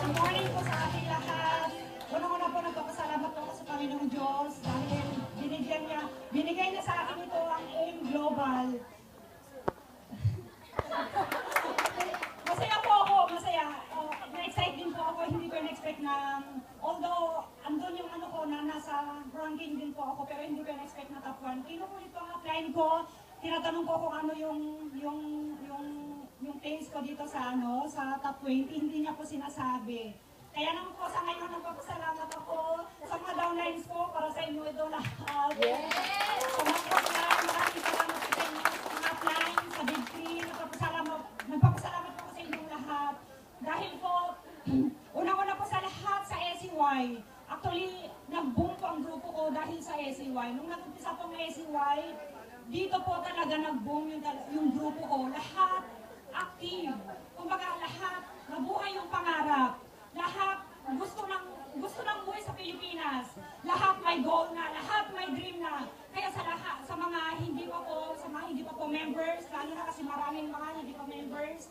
Good morning po sa ating lahat. Una-una po nagpapasalamat po ako sa Panginoong Diyos dahil binigay niya sa akin ito ang AIM Global. Masaya po ako, masaya. Na-excite din po ako, hindi ko na-expect na, although andun yung ano ko na nasa ranking din po ako, pero hindi ko na-expect na top 1. Kinukulit po ang upline ko, tinatanong ko kung ano yung taste ko dito sa sa top 20, hindi niya po sinasabi. Kaya naman po sa ngayon nagpapasalamat ako sa mga downlines ko para sa inyo ito lahat. Yes! Sa mga upline, maraming salamat po sa inyo sa mga upline, sa Big 3, nagpapasalamat po sa inyong lahat. Dahil po, una-una po sa lahat sa SCY. Actually, nag-boom po ang grupo ko dahil sa SCY. Nung nag-umpisa pong SCY, dito po talaga nag-boom yung grupo ko. Lahat active. Kumbaga lahat, nabuhay yung pangarap. Lahat gusto ng buhay sa Pilipinas. Lahat may goal na, lahat may dream na. Kaya sa lahat, sa mga hindi pa po members, lalo na kasi maraming mga hindi pa members,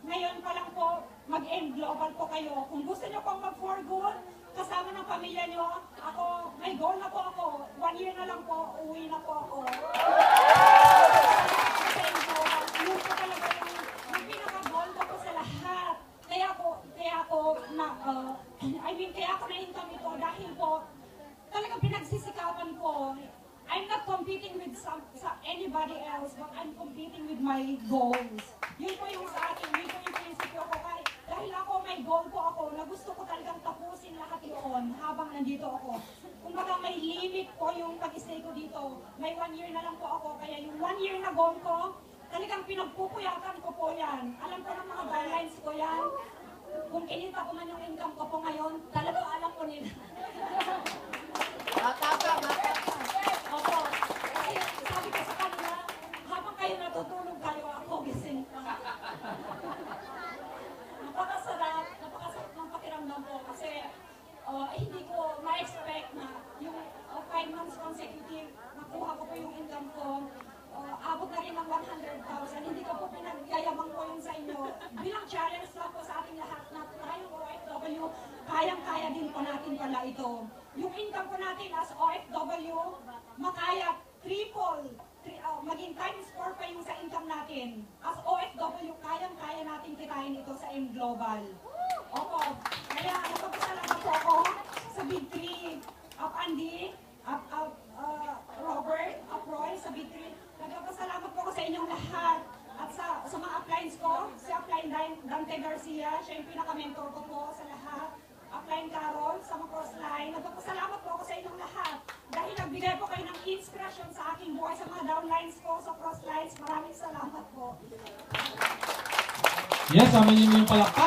ngayon pa lang po, mag-AIM Global po kayo. Kung gusto nyo pong mag-for good, kasama ng pamilya nyo, ako, may goal na po ako. 1 year na lang po, uwi na po ako. Yun po talaga yung pinaka-goal ko po sa lahat. Kaya ako na-income ito dahil po, talagang pinagsisikapan ko. I'm not competing with anybody else, but I'm competing with my goals. Yun po yung sa akin, yun po yung prinsipyo ko. Dahil ako, may goal po ako, na gusto ko talagang tapusin lahat yun habang nandito ako. Kung baka may limit po yung pag-stay ko dito, may 1 year na lang po ako, kaya yung 1 year na goal ko, talagang pinagpupuyatan ko po yan. Alam ko ng mga guidelines ko yan. Kung kinita ko man yung income ko po ngayon, talagang alam ko nila. Opo. Kasi sabi ko sa kanila, habang kayo natutulog kayo, ako gising pa. Napakasarap ng pakiramdam ko kasi hindi ko ma-expect na yung 5 months consecutive, nakuha ko po yung income ko. Abot na rin ng 100,000. Hindi ko po pinagyayabang ko yun sa inyo. Bilang challenge lang po sa ating lahat na tayong OFW, kayang-kaya din po natin pala ito. Yung income po natin as OFW, makaya triple, maging times 4 pa yung sa income natin. As OFW, kayang-kaya natin kitain ito sa AIM Global. Opo. Kaya nagpapasalamat po ako sa Big 3, Up Andy, Robert, Up Roy, sa Big 3. Nagpapasalamat po ako sa inyong lahat. At sa mga uplines ko, si upline Dante Garcia, siya yung pinaka-mentor ko po sa lahat. Upline Carol, sa mga crossline. Nagpapasalamat po ako sa inyong lahat. Dahil nagbigay po kayo ng inspiration sa aking buhay sa mga downlines ko, sa crosslines. Maraming salamat po. Yes, amin yung palakpak.